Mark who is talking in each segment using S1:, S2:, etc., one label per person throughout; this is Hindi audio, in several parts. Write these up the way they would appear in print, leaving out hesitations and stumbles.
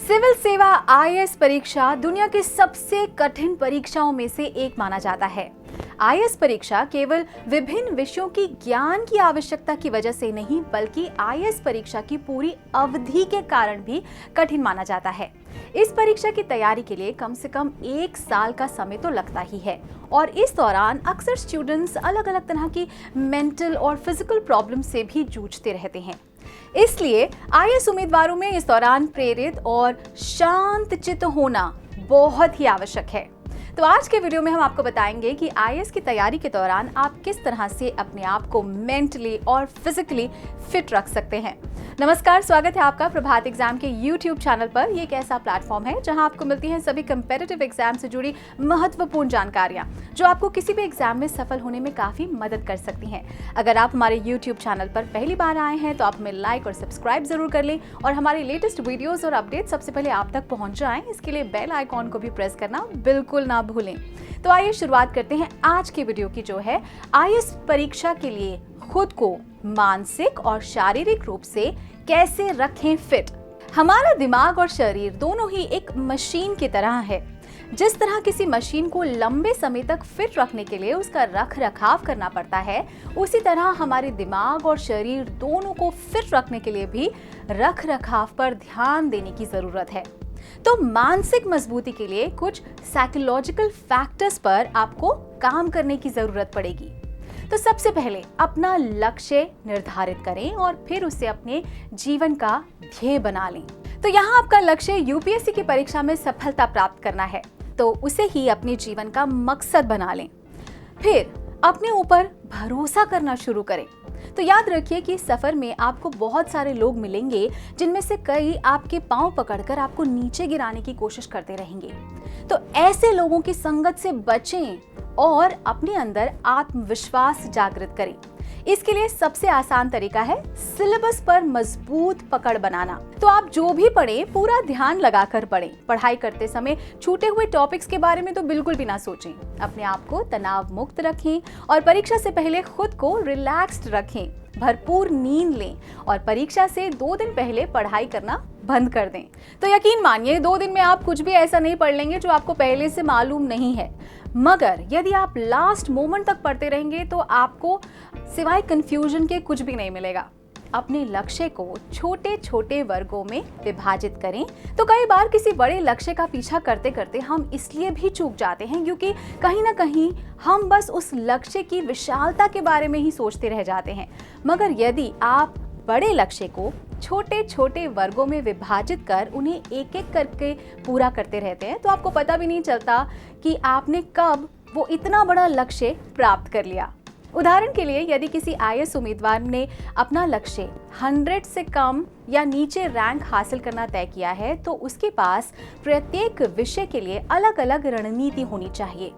S1: सिविल सेवा आईएएस परीक्षा दुनिया की सबसे कठिन परीक्षाओं में से एक माना जाता है। आईएएस परीक्षा केवल विभिन्न विषयों की ज्ञान की आवश्यकता की वजह से नहीं, बल्कि आईएएस परीक्षा की पूरी अवधि के कारण भी कठिन माना जाता है। इस परीक्षा की तैयारी के लिए कम से कम 1 साल का समय तो लगता ही है और इस दौरान अक्सर स्टूडेंट्स अलग अलग तरह की मेंटल और फिजिकल प्रॉब्लम से भी जूझते रहते हैं। इसलिए आईएएस उम्मीदवारों में इस दौरान प्रेरित और शांत चित्त होना बहुत ही आवश्यक है। तो आज के वीडियो में हम आपको बताएंगे कि आईएएस की तैयारी के दौरान आप किस तरह से अपने आप को मेंटली और फिजिकली फिट रख सकते हैं। नमस्कार, स्वागत है आपका प्रभात एग्जाम के YouTube चैनल पर। ये एक ऐसा प्लेटफॉर्म है जहां आपको मिलती हैं सभी कंपेटिटिव एग्जाम से जुड़ी महत्वपूर्ण जानकारियां जो आपको किसी भी एग्जाम में सफल होने में काफी मदद कर सकती हैं। अगर आप हमारे YouTube चैनल पर पहली बार आए हैं तो आप हमें लाइक और सब्सक्राइब जरूर कर लें और हमारे लेटेस्ट वीडियोस और अपडेट सबसे पहले आप तक पहुंच जाएं। इसके लिए बेल आइकॉन को भी प्रेस करना बिल्कुल ना भूलें। तो आइए शुरुआत करते हैं आज की वीडियो की, जो है आईएएस परीक्षा के लिए खुद को मानसिक और शारीरिक रूप से कैसे रखें फिट। हमारा दिमाग और शरीर दोनों ही एक मशीन की तरह है। जिस तरह किसी मशीन को लंबे समय तक फिट रखने के लिए उसका रख रखाव करना पड़ता है, उसी तरह हमारे दिमाग और शरीर दोनों को फिट रखने के लिए भी रख रखाव पर ध्यान देने की जरूरत है। तो मानसिक मजबूती के लिए कुछ साइकोलॉजिकल फैक्टर्स पर आपको काम करने की जरूरत पड़ेगी। तो सबसे पहले अपना लक्ष्य निर्धारित करें और फिर उसे अपने जीवन का ध्येय बना लें। तो यहाँ आपका लक्ष्य यूपीएससी की परीक्षा में सफलता प्राप्त करना है, तो उसे ही अपने जीवन का मकसद बना लें। फिर अपने ऊपर भरोसा करना शुरू करें। तो याद रखिए कि सफर में आपको बहुत सारे लोग मिलेंगे जिनमें से कई आपके पांव पकड़कर आपको नीचे गिराने की कोशिश करते रहेंगे। तो ऐसे लोगों की संगत से बचें और अपने अंदर आत्मविश्वास जागृत करें। इसके लिए सबसे आसान तरीका है सिलेबस पर मजबूत पकड़ बनाना। तो आप जो भी पढ़ें पूरा ध्यान लगाकर पढ़ें। पढ़ाई करते समय छूटे हुए टॉपिक्स के बारे में तो बिल्कुल भी ना सोचें। अपने आप को तनाव मुक्त रखें और परीक्षा से पहले खुद को रिलैक्स्ड रखें। भरपूर नींद लें और परीक्षा से 2 दिन पहले पढ़ाई करना बंद कर दें। तो यकीन मानिए 2 दिन में आप कुछ भी ऐसा नहीं पढ़ लेंगे जो आपको पहले से मालूम नहीं है, मगर यदि आप लास्ट मोमेंट तक पढ़ते रहेंगे तो आपको सिवाय कंफ्यूजन के कुछ भी नहीं मिलेगा। अपने लक्ष्य को छोटे छोटे वर्गों में विभाजित करें। तो कई बार किसी बड़े लक्ष्य का पीछा करते करते हम इसलिए भी चूक जाते हैं क्योंकि कहीं ना कहीं हम बस उस लक्ष्य की विशालता के बारे में ही सोचते रह जाते हैं। मगर यदि आप बड़े लक्ष्य को छोटे छोटे वर्गों में विभाजित कर उन्हें एक एक करके पूरा करते रहते हैं तो आपको पता भी नहीं चलता कि आपने कब वो इतना बड़ा लक्ष्य प्राप्त कर लिया। उदाहरण के लिए यदि किसी आईएएस उम्मीदवार ने अपना लक्ष्य 100 से कम या नीचे रैंक हासिल करना तय किया है तो उसके पास प्रत्येक विषय के लिए अलग अलग रणनीति होनी चाहिए।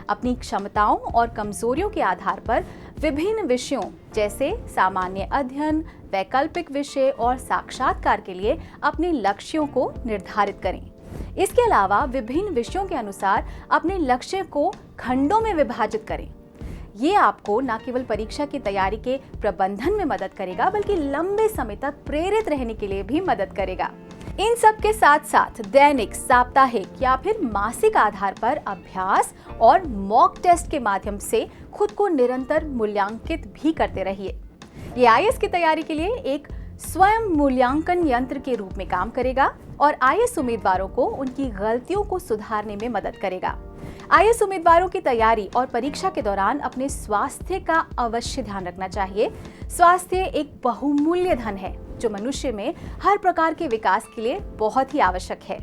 S1: अपनी क्षमताओं और कमजोरियों के आधार पर विभिन्न विषयों जैसे सामान्य अध्ययन, वैकल्पिक विषय और साक्षात्कार के लिए अपने लक्ष्यों को निर्धारित करें। इसके अलावा विभिन्न विषयों के अनुसार अपने लक्ष्य को खंडों में विभाजित करें। ये आपको न केवल परीक्षा की तैयारी के प्रबंधन में मदद करेगा बल्कि लंबे समय तक प्रेरित रहने के लिए भी मदद करेगा। इन सब के साथ साथ दैनिक, साप्ताहिक या फिर मासिक आधार पर अभ्यास और मॉक टेस्ट के माध्यम से खुद को निरंतर मूल्यांकित भी करते रहिए। ये आईएएस की तैयारी के लिए एक स्वयं मूल्यांकन यंत्र के रूप में काम करेगा और आईएएस उम्मीदवारों को उनकी गलतियों को सुधारने में मदद करेगा। आईएएस उम्मीदवारों की तैयारी और परीक्षा के दौरान अपने स्वास्थ्य का अवश्य ध्यान रखना चाहिए। स्वास्थ्य एक बहुमूल्य धन है जो मनुष्य में हर प्रकार के विकास के लिए बहुत ही आवश्यक है।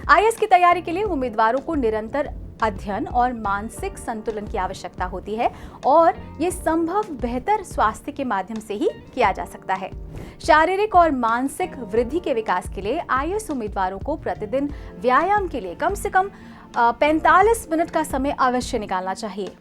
S1: आईएएस की तैयारी के लिए उम्मीदवारों को निरंतर अध्ययन और मानसिक संतुलन की आवश्यकता होती है और ये संभव बेहतर स्वास्थ्य के माध्यम से ही किया जा सकता है। शारीरिक और मानसिक वृद्धि के विकास के लिए आईएएस उम्मीदवारों को प्रतिदिन व्यायाम के लिए कम से कम 45 मिनट का समय अवश्य निकालना चाहिए।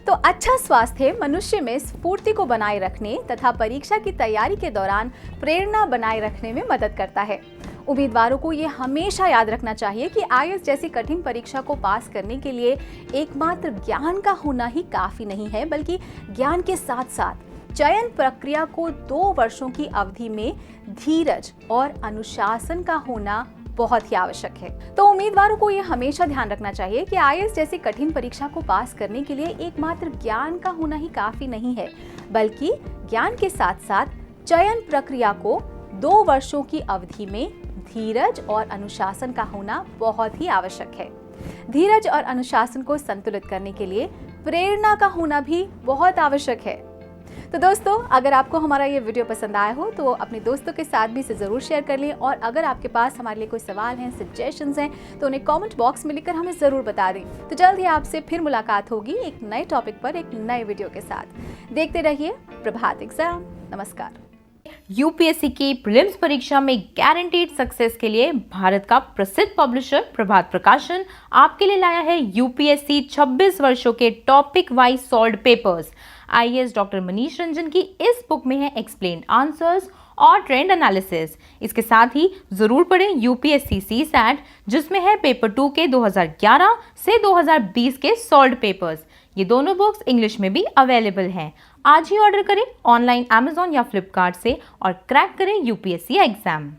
S1: तो अच्छा स्वास्थ्य मनुष्य में स्फूर्ति को बनाए रखने तथा परीक्षा की तैयारी के दौरान प्रेरणा बनाए रखने में मदद करता है। उम्मीदवारों को ये हमेशा याद रखना चाहिए कि आईएएस जैसी कठिन परीक्षा को पास करने के लिए एकमात्र ज्ञान का होना ही काफी नहीं है, बल्कि ज्ञान के साथ साथ चयन प्रक्रिया को 2 वर्षों की अवधि में धीरज और अनुशासन का होना बहुत ही आवश्यक है। तो उम्मीदवारों को ये हमेशा ध्यान रखना चाहिए कि आईएएस जैसी कठिन परीक्षा को पास करने के लिए एकमात्र ज्ञान का होना ही काफी नहीं है, बल्कि ज्ञान के साथ साथ चयन प्रक्रिया को 2 वर्षों की अवधि में धीरज और अनुशासन का होना बहुत ही आवश्यक है। धीरज और अनुशासन को संतुलित करने के लिए प्रेरणा का होना भी बहुत आवश्यक है। तो दोस्तों, अगर आपको हमारा ये वीडियो पसंद आया हो तो अपने दोस्तों के साथ भी इसे जरूर शेयर कर लें, और अगर आपके पास हमारे लिए कोई सवाल हैं, सजेशंस हैं, तो उन्हें कमेंट बॉक्स में लिखकर हमें जरूर बता दें। तो जल्द ही आपसे फिर मुलाकात होगी एक नए टॉपिक पर एक नए वीडियो के साथ। देखते रहिए प्रभात एग्जाम। नमस्कार।
S2: यूपीएससी की प्रीलिम्स परीक्षा में गारंटीड सक्सेस के लिए भारत का प्रसिद्ध पब्लिशर प्रभात प्रकाशन आपके लिए लाया है यूपीएससी 26 वर्षों के topic wise solved papers. IAS doctor Manish Ranjan की इस बुक में है एक्सप्लेन्ड आंसर्स और ट्रेंड एनालिसिस। इसके साथ ही जरूर पढ़ें यूपीएससी सीसैट, जिसमें है पेपर 2 के 2011 से 2020 के सॉल्व्ड पेपर्स। ये दोनों बुक्स इंग्लिश में भी अवेलेबल हैं। आज ही ऑर्डर करें ऑनलाइन अमेज़न या फ्लिपकार्ट से और क्रैक करें यूपीएससी एग्जाम।